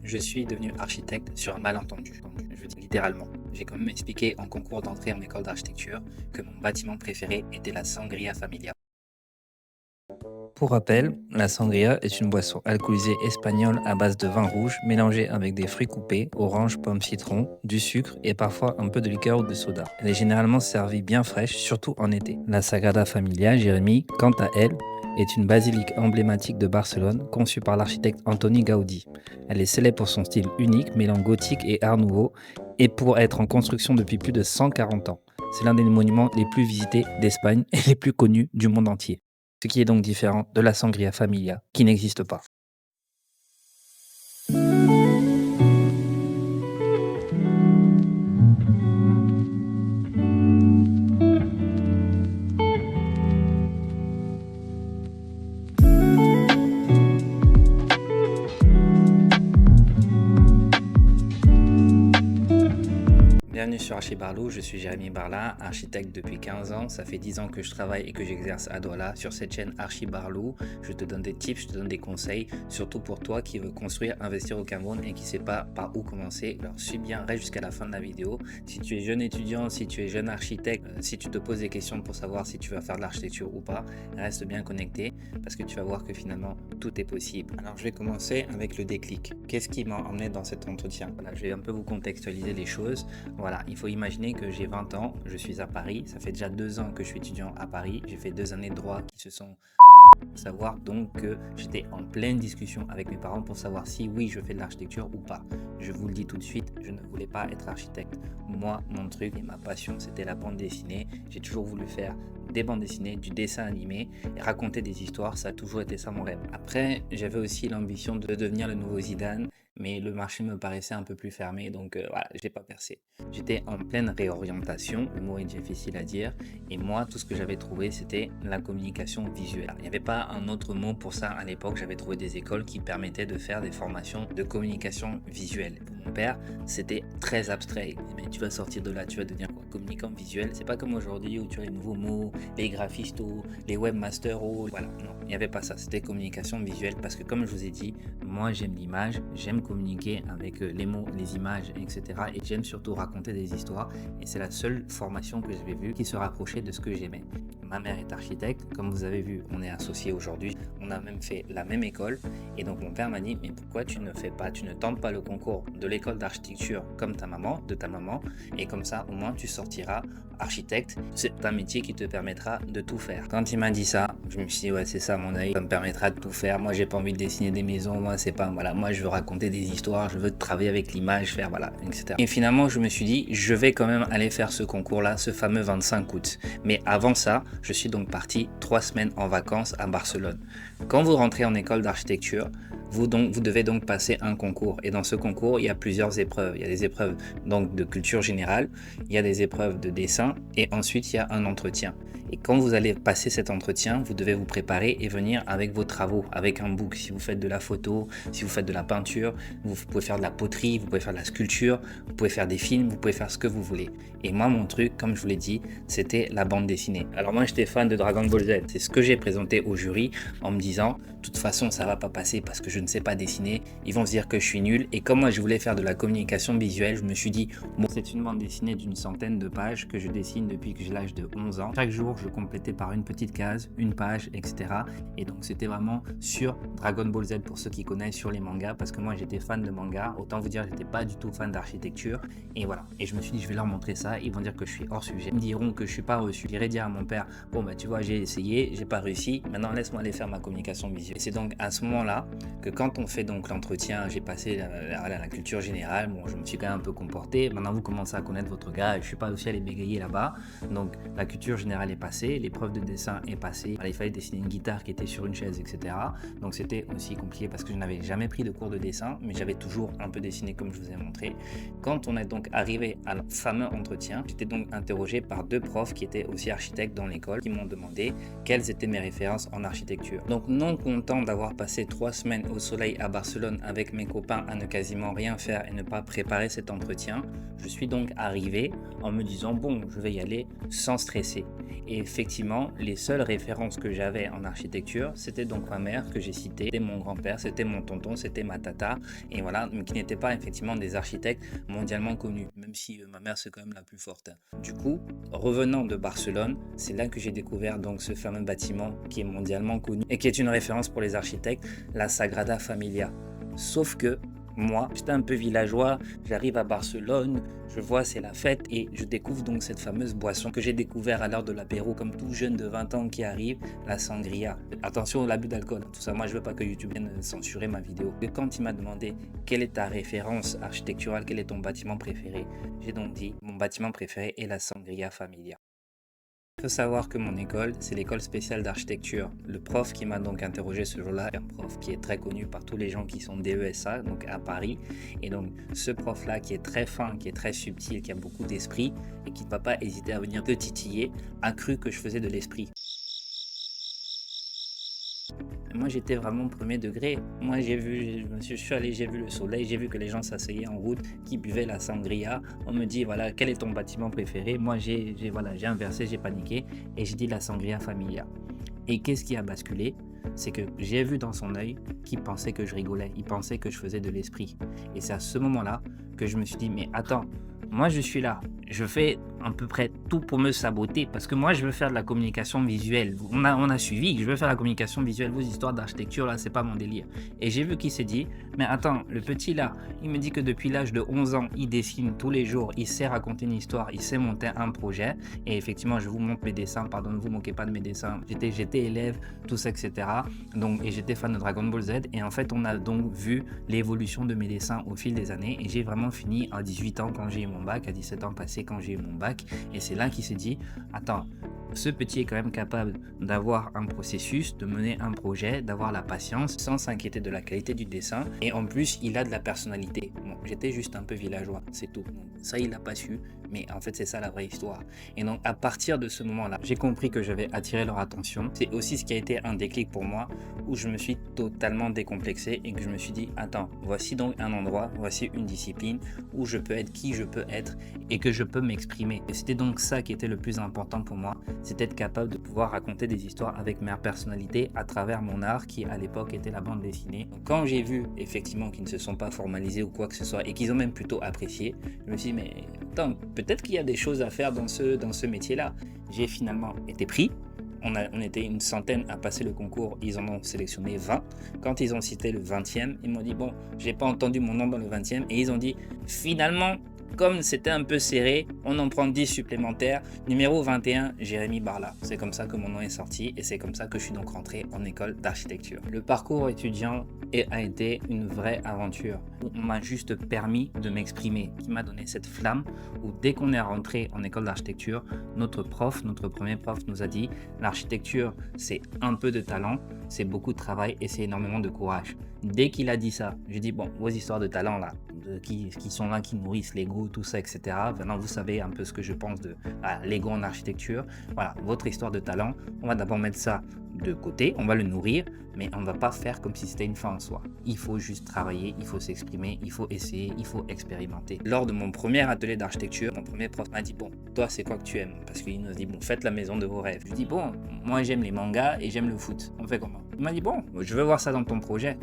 je suis devenu architecte sur un malentendu. Donc, je veux dire littéralement. J'ai quand même expliqué en concours d'entrée en école d'architecture que mon bâtiment préféré était la Sangria Familia. Pour rappel, la sangria est une boisson alcoolisée espagnole à base de vin rouge mélangée avec des fruits coupés, oranges, pommes, citron, du sucre et parfois un peu de liqueur ou de soda. Elle est généralement servie bien fraîche, surtout en été. La Sagrada Familia, Jérémy, quant à elle, est une basilique emblématique de Barcelone conçue par l'architecte Antoni Gaudí. Elle est célèbre pour son style unique mêlant gothique et art nouveau et pour être en construction depuis plus de 140 ans. C'est l'un des monuments les plus visités d'Espagne et les plus connus du monde entier, ce qui est donc différent de la Sangria Familia, qui n'existe pas. Bienvenue sur Archibarlou, je suis Jérémy Barla, architecte depuis 15 ans. Ça fait 10 ans que je travaille et que j'exerce à Douala. Sur cette chaîne Archibarlou, je te donne des tips, je te donne des conseils, surtout pour toi qui veux construire, investir au Cameroun et qui ne sait pas par où commencer. Alors suis bien, reste jusqu'à la fin de la vidéo. Si tu es jeune étudiant, si tu es jeune architecte, si tu te poses des questions pour savoir si tu vas faire de l'architecture ou pas, reste bien connecté parce que tu vas voir que finalement tout est possible. Alors je vais commencer avec le déclic. Qu'est-ce qui m'a emmené dans cet entretien? Voilà, je vais un peu vous contextualiser les choses. Voilà, il faut imaginer que j'ai 20 ans, je suis à Paris, ça fait déjà 2 ans que je suis étudiant à Paris, j'ai fait 2 années de droit qui se sont savoir donc que j'étais en pleine discussion avec mes parents pour savoir si oui je fais de l'architecture ou pas. Je vous le dis tout de suite, je ne voulais pas être architecte. Moi, mon truc et ma passion, c'était la bande dessinée. J'ai toujours voulu faire des bandes dessinées, du dessin animé et raconter des histoires, ça a toujours été ça mon rêve. Après, j'avais aussi l'ambition de devenir le nouveau Zidane, mais le marché me paraissait un peu plus fermé, donc voilà, je n'ai pas percé. J'étais en pleine réorientation, le mot est difficile à dire, et moi, tout ce que j'avais trouvé, c'était la communication visuelle. Il n'y avait pas un autre mot pour ça à l'époque, j'avais trouvé des écoles qui permettaient de faire des formations de communication visuelle. Pour mon père, c'était très abstrait. Mais tu vas sortir de là, tu vas devenir quoi? Communicant visuel. C'est pas comme aujourd'hui où tu as les nouveaux mots, les graphistes, les webmasters, voilà, non, il n'y avait pas ça. C'était communication visuelle parce que comme je vous ai dit, moi j'aime l'image, j'aime communiquer avec les mots, les images, etc. Et j'aime surtout raconter des histoires. Et c'est la seule formation que j'avais vue qui se rapprochait de ce que j'aimais. Ma mère est architecte, comme vous avez vu, on est associés aujourd'hui. On a même fait la même école. Et donc mon père m'a dit, mais pourquoi tu ne tentes pas le concours de l'école d'architecture comme ta maman, de ta maman, et comme ça au moins tu sortiras architecte. C'est un métier qui te permettra de tout faire. Quand il m'a dit ça, je me suis dit, ouais, c'est ça mon œil, ça me permettra de tout faire. Moi, j'ai pas envie de dessiner des maisons, moi, c'est pas, voilà, moi, je veux raconter des histoires, je veux travailler avec l'image, faire, voilà, etc. Et finalement, je me suis dit, je vais quand même aller faire ce concours-là, ce fameux 25 août. Mais avant ça, je suis donc parti 3 semaines en vacances à Barcelone. Quand vous rentrez en école d'architecture, vous devez donc passer un concours. Et dans ce concours, il y a plusieurs épreuves. Il y a des épreuves donc de culture générale, il y a des épreuves de dessin et ensuite il y a un entretien. Et quand vous allez passer cet entretien, vous devez vous préparer et venir avec vos travaux, avec un book. Si vous faites de la photo, si vous faites de la peinture, vous pouvez faire de la poterie, vous pouvez faire de la sculpture, vous pouvez faire des films, vous pouvez faire ce que vous voulez. Et moi, mon truc, comme je vous l'ai dit, c'était la bande dessinée. Alors moi, j'étais fan de Dragon Ball Z. C'est ce que j'ai présenté au jury en me disant, de toute façon, ça va pas passer parce que je ne sais pas dessiner. Ils vont se dire que je suis nul. Et comme moi, je voulais faire de la communication visuelle, je me suis dit, bon, c'est une bande dessinée d'une centaine de pages que je dessine depuis que j'ai l'âge de 11 ans. Chaque jour, je complétais par une petite case, une page, etc. Et donc, c'était vraiment sur Dragon Ball Z pour ceux qui connaissent, sur les mangas, parce que moi, j'étais fan de manga. Autant vous dire, j'étais pas du tout fan d'architecture. Et voilà. Et je me suis dit, je vais leur montrer ça. Ils vont dire que je suis hors sujet. Ils me diront que je suis pas reçu. J'irai dire à mon père, bon, bah, tu vois, j'ai essayé, j'ai pas réussi. Maintenant, laisse-moi aller faire ma communication visuelle. Et c'est donc à ce moment-là que quand on fait donc l'entretien, j'ai passé la culture générale. Bon, je me suis quand même un peu comporté. Maintenant, vous commencez à connaître votre gars. Je suis pas aussi allé bégayer là-bas. Donc, la culture générale est passée. L'épreuve de dessin est passée. Il fallait dessiner une guitare qui était sur une chaise, etc. Donc, c'était aussi compliqué parce que je n'avais jamais pris de cours de dessin, mais j'avais toujours un peu dessiné comme je vous ai montré. Quand on est donc arrivé à le fameux entretien, j'étais donc interrogé par 2 profs qui étaient aussi architectes dans l'école, qui m'ont demandé quelles étaient mes références en architecture. Donc, non content d'avoir passé 3 semaines au soleil à Barcelone avec mes copains à ne quasiment rien faire et ne pas préparer cet entretien, je suis donc arrivé en me disant bon, je vais y aller sans stresser. Et effectivement, les seules références que j'avais en architecture, c'était donc ma mère que j'ai citée, c'était mon grand-père, c'était mon tonton, c'était ma tata, et voilà, mais qui n'étaient pas effectivement des architectes mondialement connus, même si ma mère c'est quand même la plus forte. Du coup, revenant de Barcelone, c'est là que j'ai découvert donc ce fameux bâtiment qui est mondialement connu et qui est une référence pour les architectes, la Sagrada Familia. Sauf que moi, j'étais un peu villageois, j'arrive à Barcelone, je vois c'est la fête et je découvre donc cette fameuse boisson que j'ai découvert à l'heure de l'apéro comme tout jeune de 20 ans qui arrive, la sangria. Attention à l'abus d'alcool, tout ça, moi je veux pas que YouTube vienne censurer ma vidéo. Et quand il m'a demandé quelle est ta référence architecturale, quel est ton bâtiment préféré, j'ai donc dit mon bâtiment préféré est la Sangria Familia. Il faut savoir que mon école, c'est l'école spéciale d'architecture. Le prof qui m'a donc interrogé ce jour-là est un prof qui est très connu par tous les gens qui sont DESA, donc à Paris. Et donc ce prof-là qui est très fin, qui est très subtil, qui a beaucoup d'esprit et qui ne va pas hésiter à venir te titiller, a cru que je faisais de l'esprit. Moi j'étais vraiment premier degré. Moi je suis allé, j'ai vu le soleil, j'ai vu que les gens s'asseyaient en route, qui buvaient la sangria. On me dit voilà, quel est ton bâtiment préféré? Moi j'ai inversé, j'ai paniqué et j'ai dit la Sangria Familia. Et qu'est-ce qui a basculé? C'est que j'ai vu dans son œil qu'il pensait que je rigolais, il pensait que je faisais de l'esprit. Et c'est à ce moment-là que je me suis dit mais attends, moi je suis là, je fais à peu près tout pour me saboter parce que moi je veux faire de la communication visuelle. On a suivi que je veux faire la communication visuelle. Vos histoires d'architecture là, c'est pas mon délire. Et j'ai vu qu'il s'est dit mais attends, le petit là, il me dit que depuis l'âge de 11 ans, il dessine tous les jours, il sait raconter une histoire, il sait monter un projet. Et effectivement, je vous montre mes dessins, pardon, ne vous moquez pas de mes dessins. J'étais élève, tout ça, etc. Donc, et j'étais fan de Dragon Ball Z. Et en fait, on a donc vu l'évolution de mes dessins au fil des années. Et j'ai vraiment fini à 18 ans quand j'ai eu mon bac, à 17 ans passé quand j'ai eu mon bac. Et c'est là qu'il s'est dit, attends, ce petit est quand même capable d'avoir un processus, de mener un projet, d'avoir la patience sans s'inquiéter de la qualité du dessin. Et en plus, il a de la personnalité. Bon, j'étais juste un peu villageois, c'est tout. Donc, ça, il l'a pas su. Mais en fait, c'est ça la vraie histoire. Et donc, à partir de ce moment-là, j'ai compris que j'avais attiré leur attention. C'est aussi ce qui a été un déclic pour moi, où je me suis totalement décomplexé et que je me suis dit, attends, voici donc un endroit, voici une discipline où je peux être qui je peux être et que je peux m'exprimer. Et c'était donc ça qui était le plus important pour moi, c'était être capable de pouvoir raconter des histoires avec ma personnalité à travers mon art qui, à l'époque, était la bande dessinée. Donc, quand j'ai vu, effectivement, qu'ils ne se sont pas formalisés ou quoi que ce soit et qu'ils ont même plutôt apprécié, je me suis dit, mais attends, peut-être qu'il y a des choses à faire dans ce métier-là. J'ai finalement été pris. On était une centaine à passer le concours, ils en ont sélectionné 20. Quand ils ont cité le 20e, ils m'ont dit bon, j'ai pas entendu mon nom dans le 20e et ils ont dit finalement, comme c'était un peu serré, on en prend 10 supplémentaires. Numéro 21, Jérémy Barla. C'est comme ça que mon nom est sorti et c'est comme ça que je suis donc rentré en école d'architecture. Le parcours étudiant a été une vraie aventure. On m'a juste permis de m'exprimer, qui m'a donné cette flamme où dès qu'on est rentré en école d'architecture, notre premier prof nous a dit l'architecture c'est un peu de talent, c'est beaucoup de travail et c'est énormément de courage. Dès qu'il a dit ça, j'ai dit bon, vos histoires de talent là, qui sont là, qui nourrissent l'ego, tout ça, etc. Maintenant, vous savez un peu ce que je pense de l'ego en architecture. Voilà, votre histoire de talent, on va d'abord mettre ça de côté, on va le nourrir, mais on ne va pas faire comme si c'était une fin en soi. Il faut juste travailler, il faut s'exprimer, il faut essayer, il faut expérimenter. Lors de mon premier atelier d'architecture, mon premier prof m'a dit bon, toi c'est quoi que tu aimes? Parce qu'il nous a dit bon, faites la maison de vos rêves. Je lui dis bon, moi j'aime les mangas et j'aime le foot. On fait comment? Il m'a dit bon, je veux voir ça dans ton projet.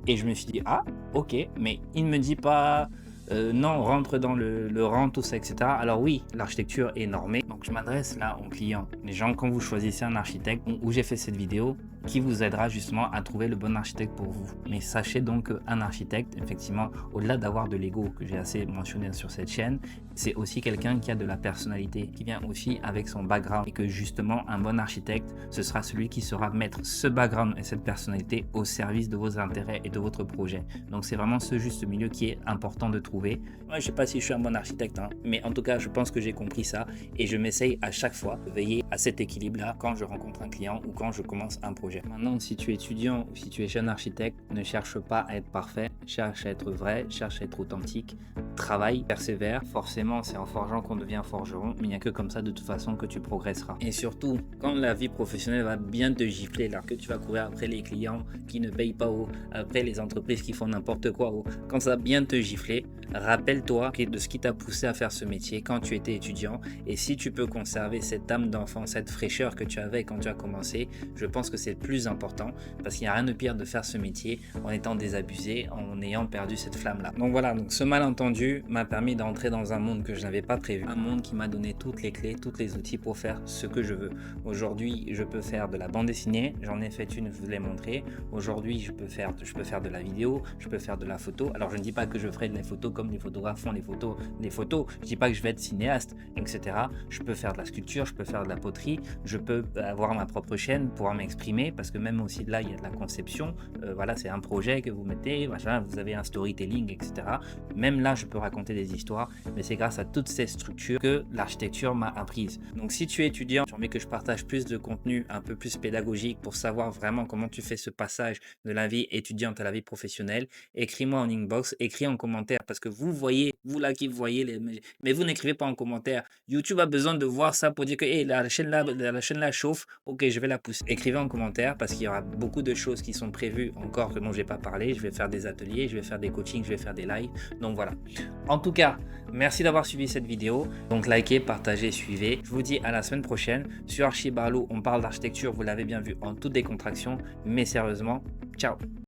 Et je me suis dit, ah, ok, mais il ne me dit pas, non, rentre dans le rang, tout ça, etc. Alors oui, l'architecture est normée. Donc je m'adresse là aux clients. Les gens, quand vous choisissez un architecte, où j'ai fait cette vidéo, qui vous aidera justement à trouver le bon architecte pour vous. Mais sachez donc qu'un architecte, effectivement, au-delà d'avoir de l'ego, que j'ai assez mentionné sur cette chaîne, c'est aussi quelqu'un qui a de la personnalité, qui vient aussi avec son background. Et que justement, un bon architecte, ce sera celui qui saura mettre ce background et cette personnalité au service de vos intérêts et de votre projet. Donc c'est vraiment ce juste milieu qui est important de trouver. Moi, je ne sais pas si je suis un bon architecte, hein, mais en tout cas, je pense que j'ai compris ça et je m'essaye à chaque fois de veiller à cet équilibre-là quand je rencontre un client ou quand je commence un projet. projet. Maintenant, si tu es étudiant ou si tu es jeune architecte, ne cherche pas à être parfait, cherche à être vrai, cherche à être authentique, travaille, persévère. Forcément, c'est en forgeant qu'on devient forgeron, mais il n'y a que comme ça de toute façon que tu progresseras. Et surtout, quand la vie professionnelle va bien te gifler, là, que tu vas courir après les clients qui ne payent pas haut, après les entreprises qui font n'importe quoi haut, quand ça va bien te gifler, rappelle-toi de ce qui t'a poussé à faire ce métier quand tu étais étudiant. Et si tu peux conserver cette âme d'enfant, cette fraîcheur que tu avais quand tu as commencé, je pense que c'est le plus important, parce qu'il n'y a rien de pire de faire ce métier en étant désabusé, en ayant perdu cette flamme-là. Donc voilà, donc ce malentendu m'a permis d'entrer dans un monde que je n'avais pas prévu, un monde qui m'a donné toutes les clés, tous les outils pour faire ce que je veux. Aujourd'hui, je peux faire de la bande dessinée, j'en ai fait une, je vous l'ai montré. Aujourd'hui, je peux faire de la vidéo, je peux faire de la photo. Alors je ne dis pas que je ferai des photos comme les photographes font les photos. Je dis pas que je vais être cinéaste, etc. Je peux faire de la sculpture, je peux faire de la poterie, je peux avoir ma propre chaîne, pouvoir m'exprimer, parce que même aussi là, il y a de la conception. Voilà, c'est un projet que vous mettez, machin, vous avez un storytelling, etc. Même là, je peux raconter des histoires, mais c'est grâce à toutes ces structures que l'architecture m'a apprise. Donc si tu es étudiant, j'ai envie que je partage plus de contenu un peu plus pédagogique pour savoir vraiment comment tu fais ce passage de la vie étudiante à la vie professionnelle, écris-moi en inbox, écris en commentaire, parce que vous voyez, vous là qui voyez, mais vous n'écrivez pas en commentaire. YouTube a besoin de voir ça pour dire que hey, la chaîne là chauffe, ok, je vais la pousser. Écrivez en commentaire, parce qu'il y aura beaucoup de choses qui sont prévues encore que dont je n'ai pas parlé. Je vais faire des ateliers, je vais faire des coachings, je vais faire des lives. Donc voilà. En tout cas, merci d'avoir suivi cette vidéo. Donc likez, partagez, suivez. Je vous dis à la semaine prochaine. Sur Archibarlou, on parle d'architecture, vous l'avez bien vu, en toute décontraction. Mais sérieusement, ciao.